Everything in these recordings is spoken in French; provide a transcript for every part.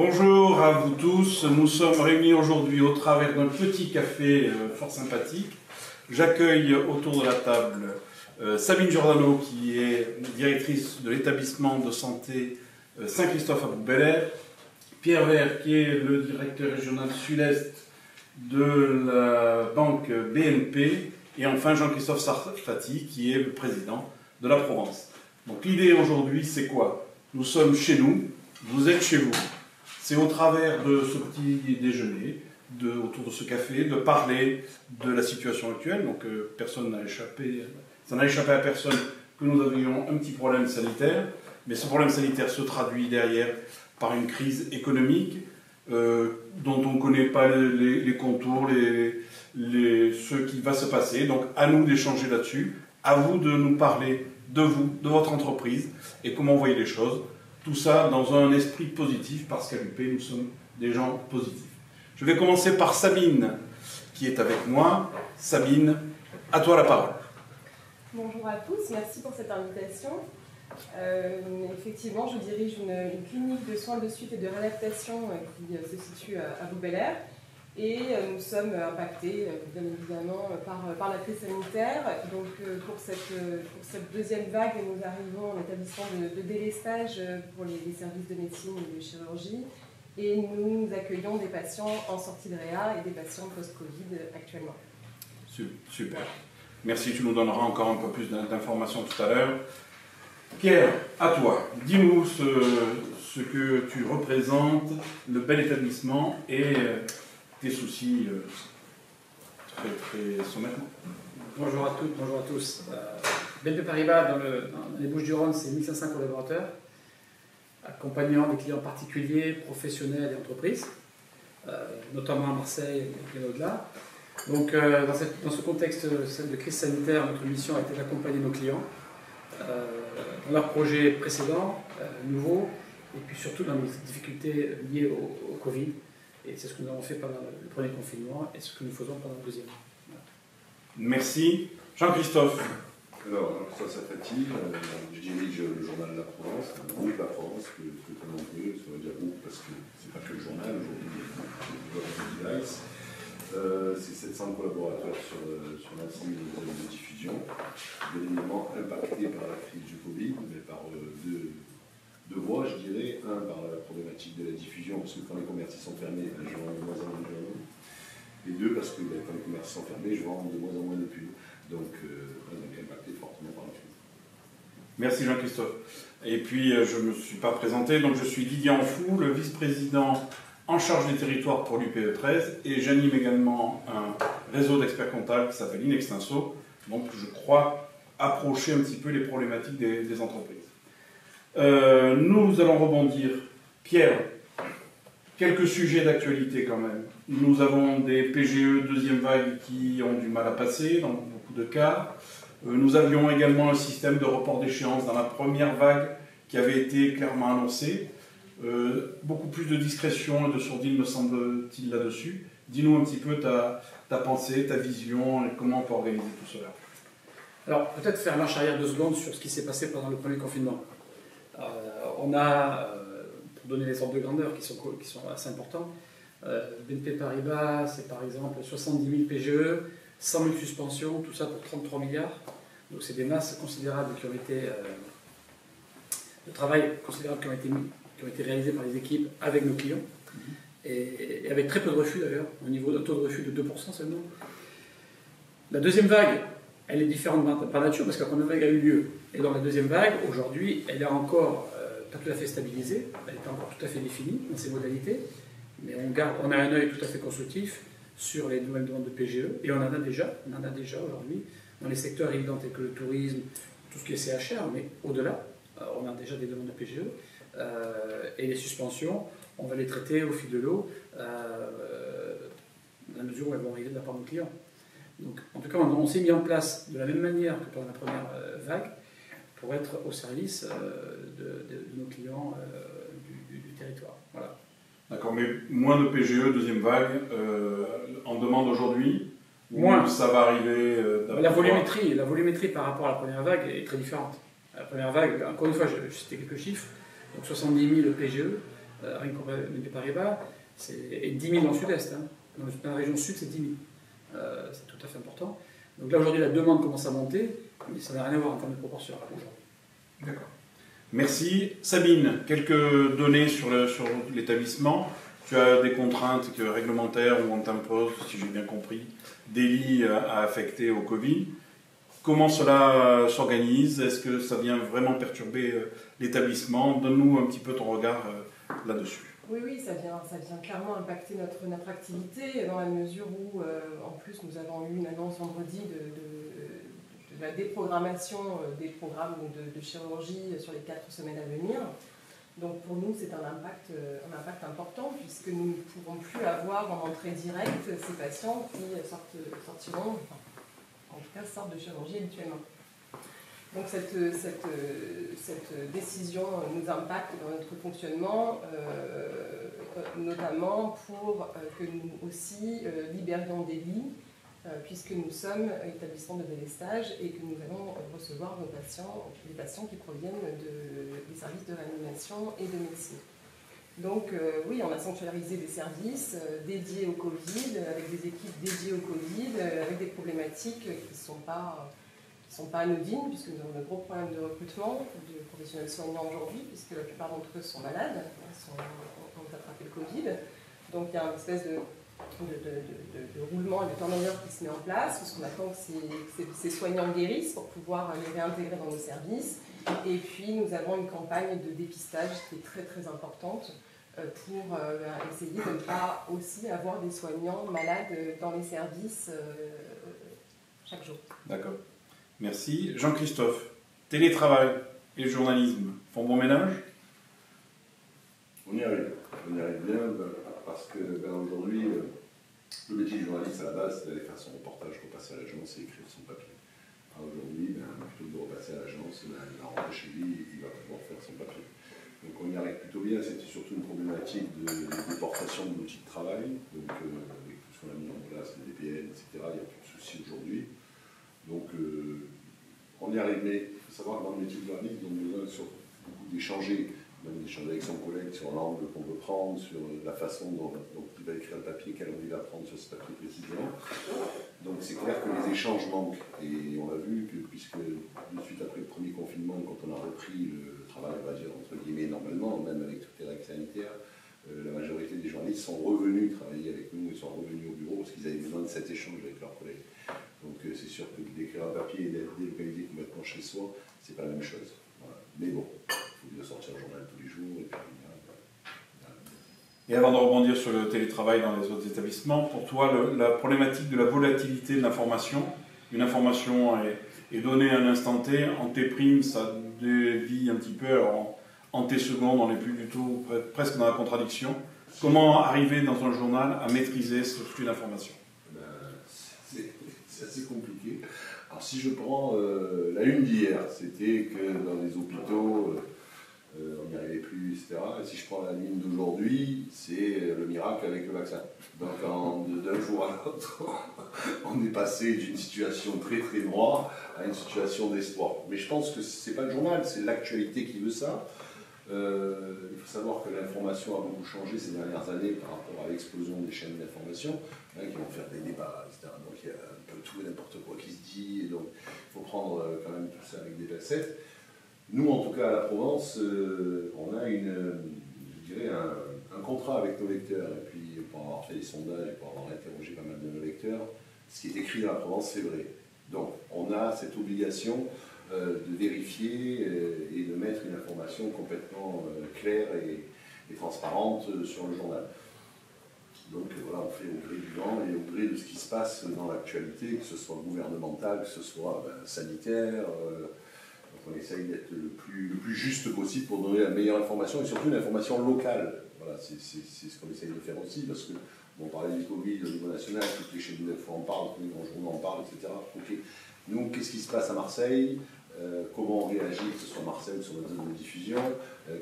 Bonjour à vous tous, nous sommes réunis aujourd'hui au travers d'un petit café fort sympathique. J'accueille autour de la table Sabine Giordano qui est directrice de l'établissement de santé Saint-Christophe à Bouc-Bel-Air, Pierre Vert qui est le directeur régional sud-est de la banque BNP et enfin Jean-Christophe Sarfati qui est le président de la Provence. Donc l'idée aujourd'hui c'est quoi? Nous sommes chez nous, vous êtes chez vous. C'est au travers de ce petit déjeuner, autour de ce café, de parler de la situation actuelle. Donc personne n'a échappé, ça n'a échappé à personne que nous avions un petit problème sanitaire, mais ce problème sanitaire se traduit derrière par une crise économique dont on ne connaît pas les contours, ce qui va se passer. Donc à nous d'échanger là-dessus, à vous de nous parler de vous, de votre entreprise et comment vous voyez les choses. Tout ça dans un esprit positif, parce qu'à l'UP, nous sommes des gens positifs. Je vais commencer par Sabine, qui est avec moi. Sabine, à toi la parole. Bonjour à tous, merci pour cette invitation. Effectivement, je dirige une clinique de soins de suite et de réadaptation qui se situe à Bouc-Bel-Air. Et nous sommes impactés, bien évidemment, par la crise sanitaire. Donc, pour cette deuxième vague, nous arrivons en établissement de délestage pour les services de médecine et de chirurgie. Et nous accueillons des patients en sortie de réa et des patients post-Covid actuellement. Super. Merci, tu nous donneras encore un peu plus d'informations tout à l'heure. Pierre, à toi. Dis-nous ce que tu représentes, le bel établissement et tes soucis très sommairement. Bonjour à toutes, bonjour à tous. BNP Paribas, dans les Bouches-du-Rhône, c'est 1500 collaborateurs, accompagnant des clients particuliers, professionnels et entreprises, notamment à Marseille et bien au-delà. Donc, dans ce contexte de crise sanitaire, notre mission a été d'accompagner nos clients dans leurs projets précédents, nouveaux, et puis surtout dans les difficultés liées au Covid. Et c'est ce que nous avons fait pendant le premier confinement et ce que nous faisons pendant le deuxième. Voilà. Merci. Jean-Christophe. Alors, ça fatigue. Je dirige le journal La Provence, le groupe La Provence, que tout le monde veut, ça veut dire groupe parce que c'est pas que le journal, aujourd'hui il y a device. C'est 700 collaborateurs sur l'ensemble de diffusion, bien évidemment impactés par la crise du Covid, mais par deux voies, je dirais. Un, par la problématique de la diffusion, parce que quand les commerces sont fermés, je vends de moins en moins de journaux. Et deux, parce que quand les commerces sont fermés, je vends de moins en moins de pubs. Donc impacté fortement par la crise. Merci Jean-Christophe. Et puis, je ne me suis pas présenté, donc je suis Didier Anfou, le vice-président en charge des territoires pour l'UPE 13, et j'anime également un réseau d'experts comptables qui s'appelle Inextinso, donc je crois approcher un petit peu les problématiques des entreprises. Nous allons rebondir. Pierre, quelques sujets d'actualité quand même. Nous avons des PGE deuxième vague qui ont du mal à passer dans beaucoup de cas. Nous avions également un système de report d'échéance dans la première vague qui avait été clairement annoncé. Beaucoup plus de discrétion et de sourdine me semble-t-il là-dessus. Dis-nous un petit peu ta pensée, ta vision et comment on peut organiser tout cela. Alors peut-être faire marche arrière 2 secondes sur ce qui s'est passé pendant le premier confinement. On a, pour donner les ordres de grandeur qui sont assez importants, BNP Paribas, c'est par exemple 70 000 PGE, 100 000 suspensions, tout ça pour 33 milliards. Donc c'est des masses considérables qui ont été, de travail considérables qui ont été réalisés par les équipes avec nos clients, et avec très peu de refus d'ailleurs, au niveau d'un taux de refus de 2% seulement. La deuxième vague, elle est différente par nature parce que la première vague a eu lieu. Et dans la deuxième vague, aujourd'hui, elle est encore pas tout à fait stabilisée, elle n'est pas encore tout à fait définie dans ses modalités, mais on a un œil tout à fait constructif sur les nouvelles demandes de PGE, et on en a déjà aujourd'hui, dans les secteurs évidents tels que le tourisme, tout ce qui est CHR, mais au-delà, on a déjà des demandes de PGE, et les suspensions, on va les traiter au fil de l'eau, dans la mesure où elles vont arriver de la part de nos clients. Donc, en tout cas, on s'est mis en place de la même manière que pendant la première vague pour être au service de nos clients du territoire. Voilà. D'accord, mais moins de PGE, deuxième vague, en demande aujourd'hui? Moins. Ça va arriver la volumétrie par rapport à la première vague est très différente. La première vague, encore une fois, je citais quelques chiffres, donc 70 000 PGE, rien que BNP Paribas, et 10 000 dans le sud-est. Hein. Dans la région sud, c'est 10 000. C'est tout à fait important. Donc là, aujourd'hui, la demande commence à monter, mais ça n'a rien à voir en termes de proportion aujourd'hui. D'accord. Merci. Sabine, quelques données sur l'établissement. Tu as des contraintes réglementaires ou on t'impose, si j'ai bien compris, des lits à affecter au Covid. Comment cela s'organise? Est-ce que ça vient vraiment perturber l'établissement? Donne-nous un petit peu ton regard là-dessus. Oui, ça vient clairement impacter notre activité dans la mesure où, en plus, nous avons eu une annonce vendredi de la déprogrammation des programmes de chirurgie sur les 4 semaines à venir. Donc pour nous, c'est un impact important puisque nous ne pourrons plus avoir en entrée directe ces patients qui sortiront, en tout cas sortent de chirurgie habituellement. Donc cette décision nous impacte dans notre fonctionnement, notamment pour que nous aussi libérions des lits, puisque nous sommes établissement de délestage et que nous allons recevoir les patients qui proviennent des services de réanimation et de médecine. Donc oui, on a sanctuarisé des services dédiés au Covid, avec des équipes dédiées au Covid, avec des problématiques qui ne sont pas anodines, puisque nous avons de gros problèmes de recrutement de professionnels soignants aujourd'hui, puisque la plupart d'entre eux sont malades, ont attrapé le Covid. Donc il y a une espèce de roulement et de turnover qui se met en place, parce qu'on attend que ces soignants guérissent pour pouvoir les réintégrer dans nos services. Et puis nous avons une campagne de dépistage qui est très très importante pour essayer de ne pas aussi avoir des soignants malades dans les services chaque jour. D'accord. Merci. Jean-Christophe, télétravail et journalisme font bon ménage? On y arrive bien, parce que aujourd'hui, le métier de journaliste à la base, c'est d'aller faire son reportage, repasser à l'agence et écrire son papier. Aujourd'hui, plutôt que de repasser à l'agence, il va rentrer chez lui et il va pouvoir faire son papier. Donc on y arrive plutôt bien, c'était surtout une problématique de déportation de l'outil de travail, donc avec tout ce qu'on a mis en place, les VPN, etc., il n'y a plus de soucis aujourd'hui. Donc on y arrive, mais il faut savoir que dans le métier de journaliste, on a besoin beaucoup d'échanger, même d'échanger avec son collègue sur l'angle qu'on veut prendre, sur la façon dont il va écrire le papier, quelle envie il va prendre sur ce papier précisément. Donc c'est clair que les échanges manquent, et on a vu que puisque de suite après le premier confinement, quand on a repris le travail, on va dire entre guillemets normalement, même avec toutes les règles sanitaires, la majorité des journalistes sont revenus travailler avec nous et sont revenus au bureau parce qu'ils avaient besoin de cet échange avec leurs collègues. Donc c'est sûr que d'écrire un papier et d'être délocalisé complètement chez soi, c'est pas la même chose. Voilà. Mais bon, il faut bien sortir le journal tous les jours. Et avant de rebondir sur le télétravail dans les autres établissements, pour toi, la problématique de la volatilité de l'information, une information est donnée à un instant T, en T', ça dévie un petit peu, alors en T secondes, on n'est plus du tout, presque dans la contradiction. Comment arriver dans un journal à maîtriser ce flux d'informations? C'est assez compliqué. Alors si je prends la une d'hier, c'était que dans les hôpitaux, on n'y arrivait plus, etc. Et si je prends la ligne d'aujourd'hui, c'est le miracle avec le vaccin. Donc d'un jour à l'autre, on est passé d'une situation très très noire à une situation d'espoir. Mais je pense que ce n'est pas le journal, c'est l'actualité qui veut ça. Il faut savoir que l'information a beaucoup changé ces dernières années par rapport à l'explosion des chaînes d'information, qui vont faire des débats, etc. Donc il y a un peu tout et n'importe quoi qui se dit, et donc il faut prendre quand même tout ça avec des pincettes. Nous, en tout cas, à la Provence, on a un contrat avec nos lecteurs, et puis pour avoir fait des sondages et pour avoir interrogé pas mal de nos lecteurs, ce qui est écrit dans la Provence, c'est vrai. Donc on a cette obligation de vérifier et de mettre une information complètement claire et transparente sur le journal. Donc voilà, on fait au gré du vent et au gré de ce qui se passe dans l'actualité, que ce soit gouvernemental, que ce soit sanitaire. Donc on essaye d'être le plus juste possible pour donner la meilleure information et surtout une information locale. Voilà, c'est ce qu'on essaye de faire aussi, parce que on parlait du Covid au niveau national, toutes les chaînes d'infos en parlent, tous les grands journaux en parlent, etc. Okay. Nous, qu'est-ce qui se passe à Marseille? Comment on réagit, que ce soit Marseille ou sur notre zone de diffusion,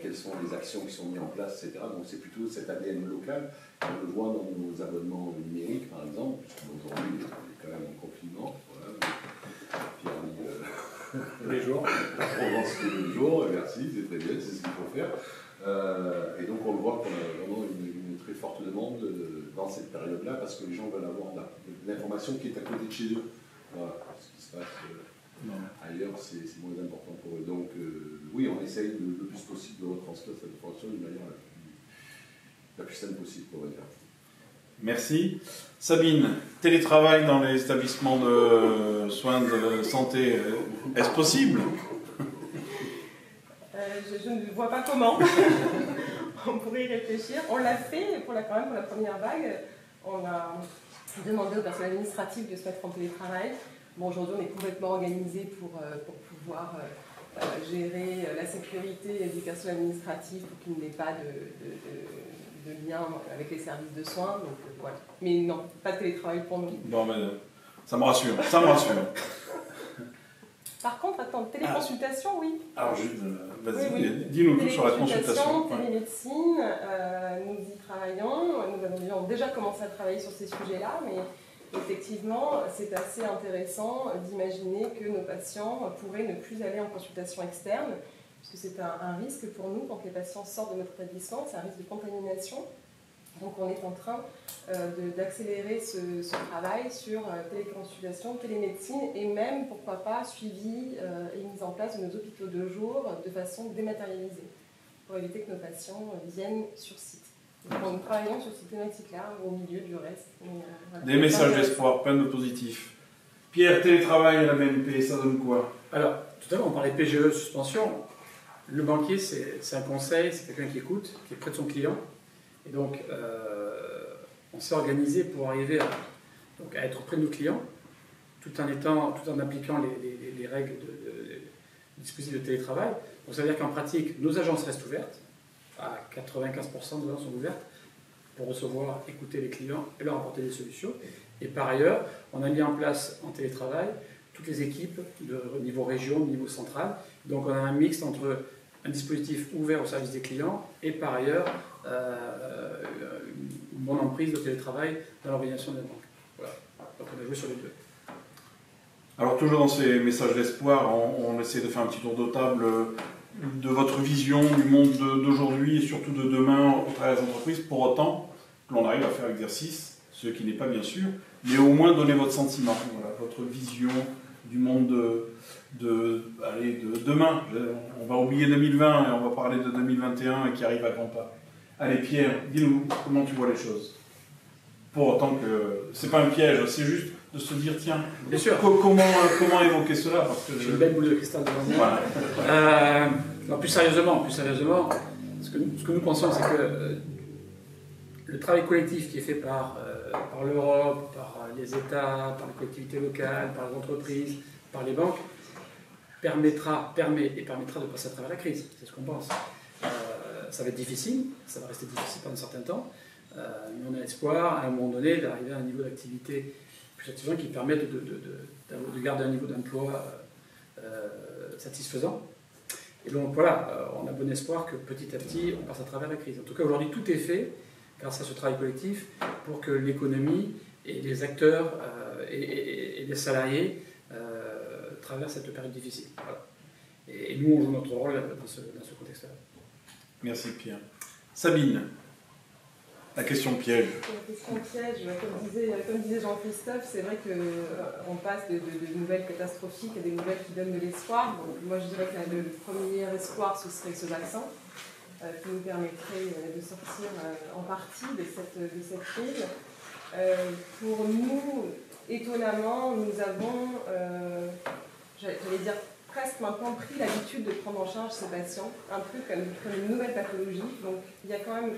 quelles sont les actions qui sont mises en place, etc. Donc c'est plutôt cet ADN local. On le voit dans nos abonnements numériques, par exemple, puisqu'aujourd'hui, on est quand même en confinement. Voilà. Pierre tous les jours. La Provence tous les jours, merci, c'est très bien, c'est ce qu'il faut faire. Et donc on le voit qu'on a vraiment une très forte demande dans cette période-là, parce que les gens veulent avoir l'information qui est à côté de chez eux. Voilà, ce qui se passe ailleurs, c'est moins important pour eux. Donc oui, on essaye le plus possible de retranscrire cette information d'une manière la plus simple possible, on va dire. Merci. Sabine, télétravail dans les établissements de soins de santé, est-ce possible? Je ne vois pas comment. On pourrait y réfléchir. On l'a fait quand même pour la première vague. On a demandé au personnel administratif de se mettre en télétravail. Bon, aujourd'hui, on est complètement organisé pour pouvoir gérer la sécurité du personnel administratif pour qu'il n'ait pas de lien avec les services de soins. Donc, voilà. Mais non, pas de télétravail pour nous. Bon, mais ça me rassure, ça me rassure. Par contre, attends, téléconsultation, oui. Alors, vas-y, oui. Dis-nous tout sur la consultation. Télémédecine, nous y travaillons. Nous avions déjà commencé à travailler sur ces sujets-là, mais effectivement, c'est assez intéressant d'imaginer que nos patients pourraient ne plus aller en consultation externe, puisque c'est un risque pour nous quand les patients sortent de notre établissement, c'est un risque de contamination. Donc on est en train d'accélérer ce travail sur téléconsultation, télémédecine et même, pourquoi pas, suivi et mise en place de nos hôpitaux de jour de façon dématérialisée pour éviter que nos patients viennent sur site. Donc nous travaillons sur cette thématique-là au milieu du reste. Voilà. Des messages d'espoir, plein de positifs. Pierre, télétravail à la BNP, ça donne quoi? Alors, tout à l'heure on parlait PGE, suspension. Le banquier, c'est un conseil, c'est quelqu'un qui écoute, qui est près de son client. Et donc, on s'est organisé pour arriver à être près de nos clients, tout en appliquant les règles du dispositif de télétravail. Donc, ça veut dire qu'en pratique, nos agences restent ouvertes, à 95% de agences sont ouvertes, pour recevoir, écouter les clients et leur apporter des solutions. Et par ailleurs, on a mis en place en télétravail toutes les équipes de niveau région, niveau central. Donc, on a un mix entre un dispositif ouvert au service des clients et par ailleurs une bonne emprise de télétravail dans l'organisation des banques. Voilà. Donc on a joué sur les deux. Alors toujours dans ces messages d'espoir, on essaie de faire un petit tour de table de votre vision du monde d'aujourd'hui et surtout de demain au travers des entreprises, pour autant que l'on arrive à faire l'exercice, ce qui n'est pas bien sûr, mais au moins donner votre sentiment, voilà, votre vision du monde de demain. On va oublier 2020 et on va parler de 2021 qui arrive à grands pas. Allez Pierre, dis-nous comment tu vois les choses. Pour autant que c'est pas un piège, c'est juste de se dire tiens, bien sûr. Comment évoquer cela, parce que j'ai une belle boule de cristal devant moi. Voilà. Non, plus sérieusement, ce que nous pensons, c'est que le travail collectif qui est fait par l'Europe, par les États, par les collectivités locales, par les entreprises, par les banques, permet et permettra de passer à travers la crise. C'est ce qu'on pense. Ça va être difficile, ça va rester difficile pendant un certain temps, mais on a espoir, à un moment donné, d'arriver à un niveau d'activité plus satisfaisant qui permette de garder un niveau d'emploi satisfaisant. Et donc voilà, on a bon espoir que petit à petit, on passe à travers la crise. En tout cas, aujourd'hui, tout est fait, grâce à ce travail collectif, pour que l'économie et les acteurs et les salariés traversent cette période difficile. Voilà. Et nous, on joue notre rôle dans ce contexte-là. Merci Pierre. Sabine, la question piège. La question piège, comme disait Jean-Christophe, c'est vrai qu'on passe de nouvelles catastrophiques à des nouvelles qui donnent de l'espoir. Donc, moi, je dirais que le premier espoir, ce serait ce vaccin, qui nous permettrait de sortir en partie de cette crise. Pour nous, étonnamment, nous avons, j'allais dire, presque maintenant pris l'habitude de prendre en charge ces patients, un peu comme une nouvelle pathologie. Donc il y a quand même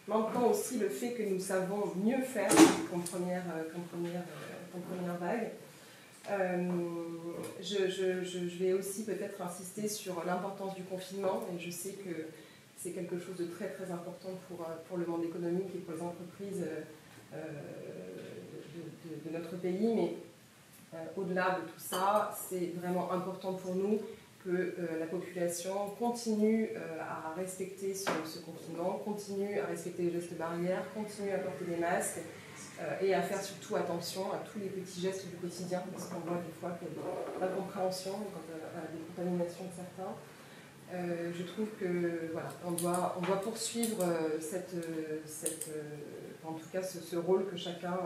maintenant aussi le fait que nous savons mieux faire qu'en première vague. Je vais aussi peut-être insister sur l'importance du confinement, et je sais que c'est quelque chose de très très important pour le monde économique et pour les entreprises de notre pays, mais au-delà de tout ça, c'est vraiment important pour nous que la population continue à respecter ce confinement, continue à respecter les gestes barrières, continue à porter des masques et à faire surtout attention à tous les petits gestes du quotidien, parce qu'on voit des fois qu'il y a de l'incompréhension à des contaminations de certains. Je trouve que voilà, on doit poursuivre en tout cas ce rôle que chacun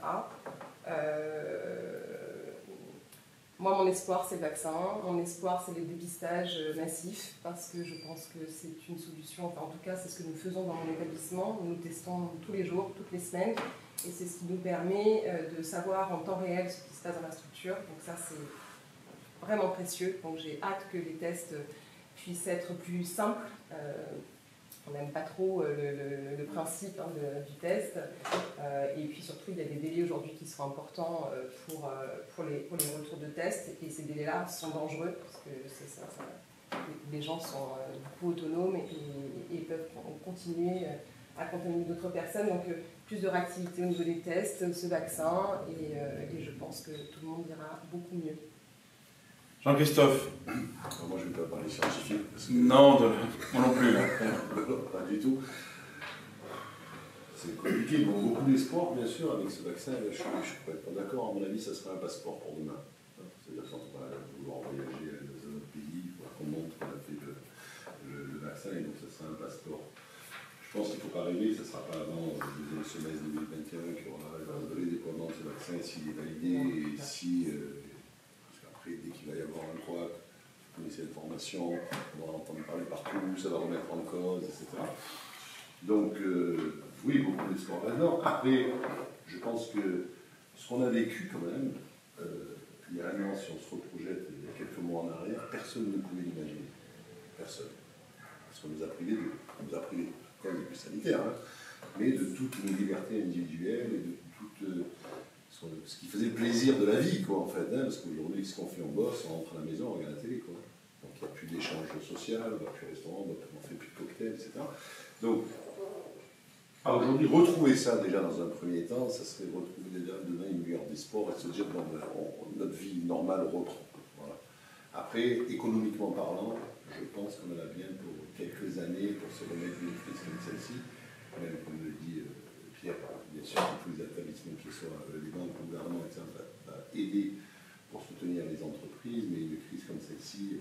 a. Moi, mon espoir, c'est le vaccin. Mon espoir, c'est les dépistages massifs, parce que je pense que c'est une solution. Enfin, en tout cas, c'est ce que nous faisons dans mon établissement. Nous testons tous les jours, toutes les semaines, et c'est ce qui nous permet de savoir en temps réel ce qui se passe dans la structure. Donc ça, c'est vraiment précieux. Donc j'ai hâte que les tests puissent être plus simples. On n'aime pas trop le principe du test. Et puis surtout, il y a des délais aujourd'hui qui seront importants pour les retours de tests. Et ces délais-là sont dangereux parce que les gens sont beaucoup autonomes et peuvent continuer à contaminer d'autres personnes. Donc plus de réactivité au niveau des tests, ce vaccin, et je pense que tout le monde ira beaucoup mieux. Jean-Christophe. Moi, je ne vais pas parler scientifique. Parce que... Non, moi non plus. Pas du tout. C'est compliqué. Bon, beaucoup d'espoir, bien sûr, avec ce vaccin. Je ne suis pas d'accord. À mon avis, ça sera un passeport pour demain. C'est-à-dire quand on va vouloir voyager dans un autre pays, il faudra qu'on montre qu'on a fait le vaccin, et donc ça sera un passeport. Je pense qu'il ne faut pas rêver, ça ne sera pas avant le deuxième semestre 2021 qu'il y aura le déploiement de ce vaccin, s'il est validé, et si... Après, dès qu'il va y avoir un croix, vous connaissez l'information, on va entendre parler partout, ça va remettre en cause, etc. Donc, oui, beaucoup d'espoir là-dedans. Après, je pense que ce qu'on a vécu quand même, il y a un an, si on se reprojette il y a quelques mois en arrière, personne ne pouvait l'imaginer. Personne. Parce qu'on nous a privés quand même du sanitaire, hein, mais de toutes nos libertés individuelles et de toute... ce qui faisait le plaisir de la vie, quoi, en fait, hein, parce qu'aujourd'hui, ce qu'on fait, on bosse, on rentre à la maison, on regarde la télé, quoi. Donc il n'y a plus d'échange social, on ne va plus au restaurant, on ne fait plus de cocktails, etc. Donc, aujourd'hui, retrouver ça déjà dans un premier temps, ça serait retrouver déjà demain une lueur d'espoir et se dire, bon, notre vie normale reprend. Voilà. Après, économiquement parlant, je pense qu'on en a bien pour quelques années pour se remettre d'une crise comme celle-ci, même comme le dit Pierre, bien sûr, tous les établissements qui soient les banques, le gouvernement, etc., va aider pour soutenir les entreprises, mais une crise comme celle-ci,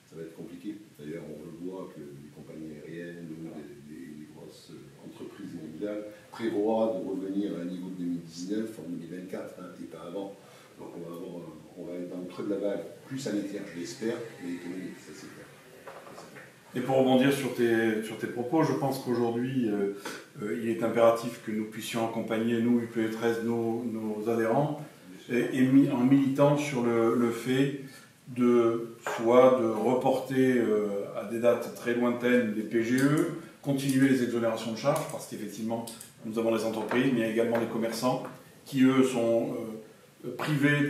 ça va être compliqué. D'ailleurs, on le voit que les compagnies aériennes ou les grosses entreprises mondiales prévoient de revenir à un niveau de 2019 en 2024, hein, et pas avant. Donc on va être dans le creux de la vague, plus sanitaire, je l'espère, mais économique, ça c'est clair. Et pour rebondir sur tes propos, je pense qu'aujourd'hui, il est impératif que nous puissions accompagner, nous, UPE13, nos adhérents, en militant sur le fait soit de reporter à des dates très lointaines des PGE, continuer les exonérations de charges, parce qu'effectivement, nous avons les entreprises, mais il y a également les commerçants qui, eux, sont privés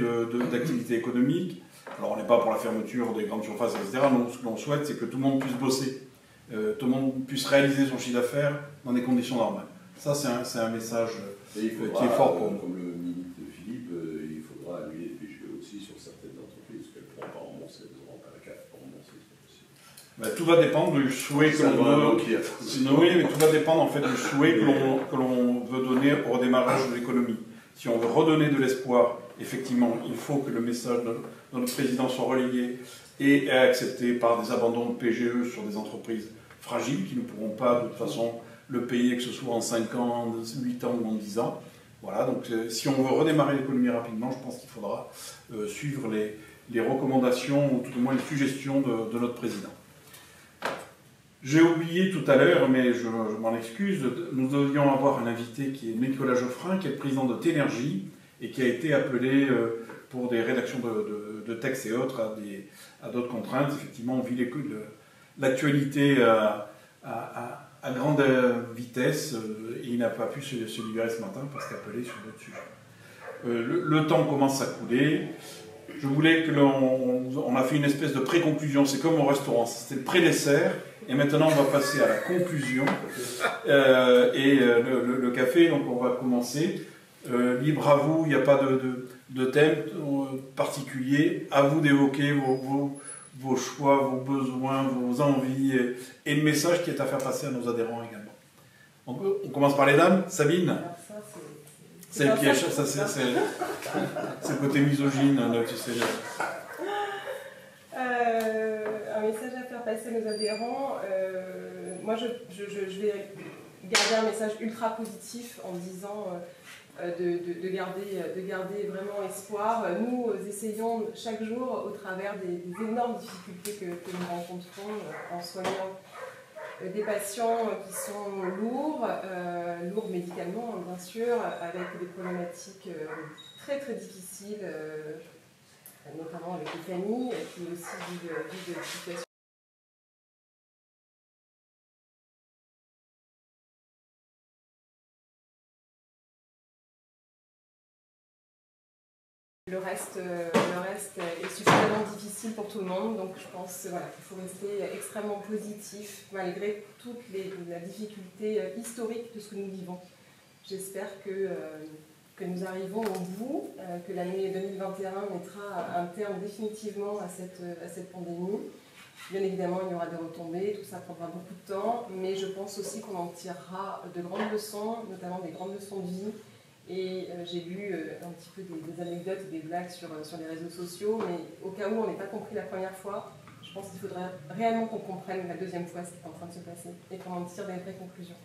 d'activités économiques. Alors on n'est pas pour la fermeture des grandes surfaces, etc. Nous, ce que l'on souhaite, c'est que tout le monde puisse bosser, tout le monde puisse réaliser son chiffre d'affaires dans des conditions normales. Ça, c'est un message qui est fort pour nous. Comme le ministre Philippe, il faudra annuler les PGE aussi sur certaines entreprises, parce qu'elles ne pourront pas rembourser, elles n'auront pas la CAF pour rembourser, c'est pas possible. Ben, tout va dépendre du souhait que l'on veut. Oui, mais tout va dépendre en fait du souhait que l'on veut donner au redémarrage de l'économie. Si on veut redonner de l'espoir, effectivement, il faut que le message de notre président soit relayé et accepté par des abandons de PGE sur des entreprises fragiles qui ne pourront pas de toute façon le payer, que ce soit en 5 ans, en 8 ans ou en 10 ans. Voilà, donc si on veut redémarrer l'économie rapidement, je pense qu'il faudra suivre les recommandations ou tout au moins les suggestions de notre président. J'ai oublié tout à l'heure, mais je m'en excuse, nous devions avoir un invité qui est Nicolas Geoffrin, qui est le président de Ténergie et qui a été appelé pour des rédactions de textes et autres à d'autres contraintes. Effectivement, on vit l'actualité à grande vitesse et il n'a pas pu se libérer ce matin parce qu'il est appelé sur d'autres sujets. Le temps commence à couler. Je voulais que on a fait une espèce de pré-conclusion, c'est comme au restaurant, c'était le pré-dessert. Et maintenant, on va passer à la conclusion et le café. Donc, on va commencer. Libre à vous, il n'y a pas de thème particulier. À vous d'évoquer vos choix, vos besoins, vos envies et le message qui est à faire passer à nos adhérents également. On commence par les dames. Sabine. Alors ça, c'est C'est le piège, ça c'est le côté misogyne, là, tu sais. Un message à faire passer à nos adhérents. Moi, je vais garder un message ultra positif en disant de garder vraiment espoir. Nous essayons chaque jour, au travers des énormes difficultés que nous rencontrons en soignant des patients qui sont lourds médicalement, bien sûr, avec des problématiques très très difficiles, notamment avec les familles qui aussi vivent de situations. Le reste est suffisamment difficile pour tout le monde, donc je pense voilà, qu'il faut rester extrêmement positif malgré toute la difficulté historique de ce que nous vivons. J'espère que nous arrivons au bout, que l'année 2021 mettra un terme définitivement à cette pandémie. Bien évidemment, il y aura des retombées, tout ça prendra beaucoup de temps, mais je pense aussi qu'on en tirera de grandes leçons, notamment des grandes leçons de vie. Et j'ai lu un petit peu des anecdotes et des blagues sur les réseaux sociaux, mais au cas où on n'ait pas compris la première fois, je pense qu'il faudrait réellement qu'on comprenne la deuxième fois ce qui est en train de se passer et qu'on en tire des vraies conclusions.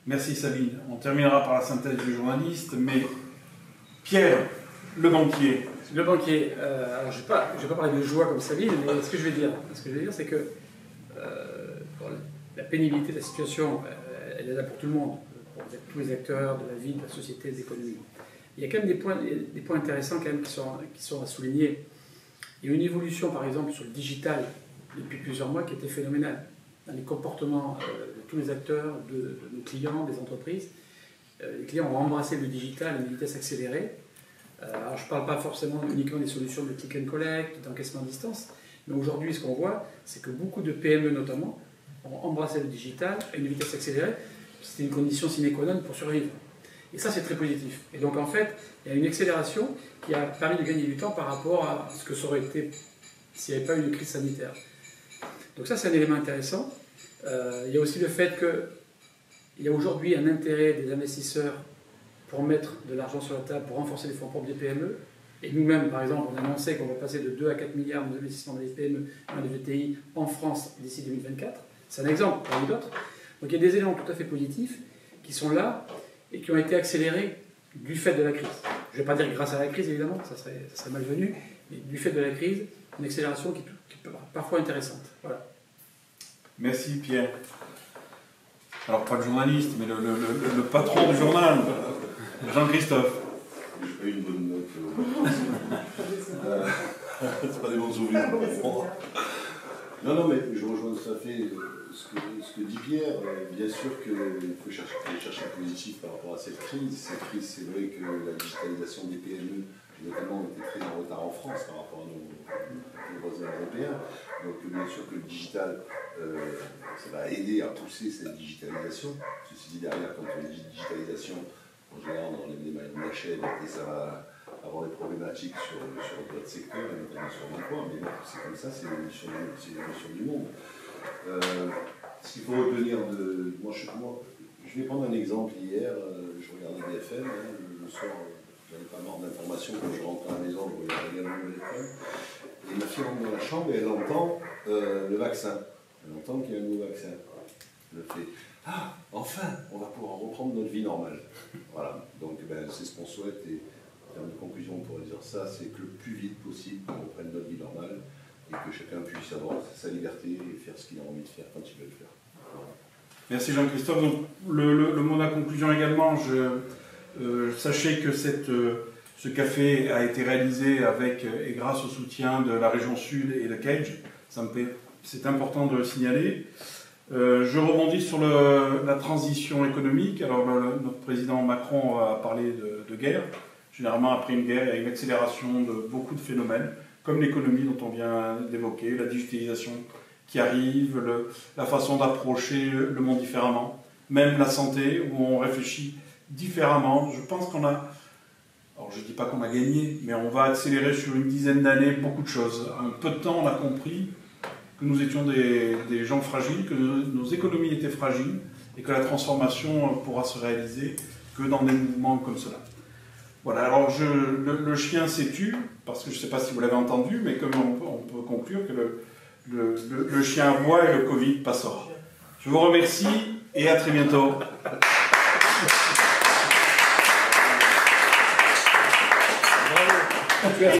Merci Sabine. On terminera par la synthèse du journaliste, mais Pierre, le banquier. Le banquier, alors je ne vais pas parler de joie comme Sabine, mais ce que je vais dire, c'est que la pénibilité de la situation, elle est là pour tout le monde. Pour tous les acteurs de la vie, de la société, de l'économie. Il y a quand même des points intéressants quand même qui sont à souligner. Il y a une évolution, par exemple, sur le digital depuis plusieurs mois qui était phénoménale. Dans les comportements de tous les acteurs, de nos clients, des entreprises. Les clients ont embrassé le digital à une vitesse accélérée. Alors je ne parle pas forcément uniquement des solutions de click and collect, d'encaissement à distance, mais aujourd'hui, ce qu'on voit, c'est que beaucoup de PME notamment ont embrassé le digital à une vitesse accélérée. C'était une condition sine qua non pour survivre. Et ça, c'est très positif. Et donc, en fait, il y a une accélération qui a permis de gagner du temps par rapport à ce que ça aurait été s'il n'y avait pas eu une crise sanitaire. Donc ça, c'est un élément intéressant. Il y a aussi le fait qu'il y a aujourd'hui un intérêt des investisseurs pour mettre de l'argent sur la table, pour renforcer les fonds propres des PME. Et nous-mêmes, par exemple, on a annoncé qu'on va passer de 2 à 4 milliards d'investissements dans les PME, dans les ETI en France d'ici 2024. C'est un exemple parmi d'autres. Donc il y a des éléments tout à fait positifs qui sont là et qui ont été accélérés du fait de la crise. Je ne vais pas dire grâce à la crise, évidemment, ça serait malvenu, mais du fait de la crise, une accélération qui peut parfois intéressante. Voilà. Merci Pierre. Alors pas le journaliste, mais le patron du journal, Jean-Christophe. J'ai pas eu une bonne note. C'est pas des bons souvenirs. Non, mais je rejoins tout à fait ce que dit Pierre. Bien sûr qu'il faut chercher le positif par rapport à cette crise. Cette crise, c'est vrai que la digitalisation des PME, notamment, était très en retard en France par rapport à nos voisins européens. Donc, bien sûr que le digital, ça va aider à pousser cette digitalisation. Ceci dit, derrière, quand on dit digitalisation, en général, on enlève des mailles de la chaîne et ça va avoir des problématiques sur d'autres secteurs, et notamment sur l'emploi, mais bon, c'est comme ça, c'est l'évolution du monde. Ce qu'il faut retenir de... Moi, je vais prendre un exemple. Hier, je regardais BFM, le soir, j'avais pas marre d'informations, quand je rentre à la maison, je regardais également BFM, et ma fille rentre dans la chambre et elle entend le vaccin. Elle entend qu'il y a un nouveau vaccin. Elle fait « Ah, enfin, on va pouvoir reprendre notre vie normale. » Voilà, donc c'est ce qu'on souhaite. Et en termes de conclusion, on pourrait dire ça, c'est que le plus vite possible, qu'on reprenne notre vie normale et que chacun puisse avoir sa liberté et faire ce qu'il a envie de faire quand il veut le faire. Voilà. Merci Jean-Christophe. Donc, le mot de la conclusion également, sachez que ce café a été réalisé avec et grâce au soutien de la région Sud et de Cage. C'est important de le signaler. Je rebondis sur la transition économique. Alors, notre président Macron a parlé de guerre. Généralement, après une guerre, il y a une accélération de beaucoup de phénomènes, comme l'économie dont on vient d'évoquer, la digitalisation qui arrive, la façon d'approcher le monde différemment, même la santé, où on réfléchit différemment. Je pense qu'on a... Alors, je ne dis pas qu'on a gagné, mais on va accélérer sur une dizaine d'années beaucoup de choses. En peu de temps, on a compris que nous étions des gens fragiles, que nos économies étaient fragiles, et que la transformation pourra se réaliser que dans des mouvements comme cela. Voilà, alors le chien s'est tu, parce que je ne sais pas si vous l'avez entendu, mais comme on peut conclure que le chien aboie et le Covid passera. Je vous remercie et à très bientôt. Bravo.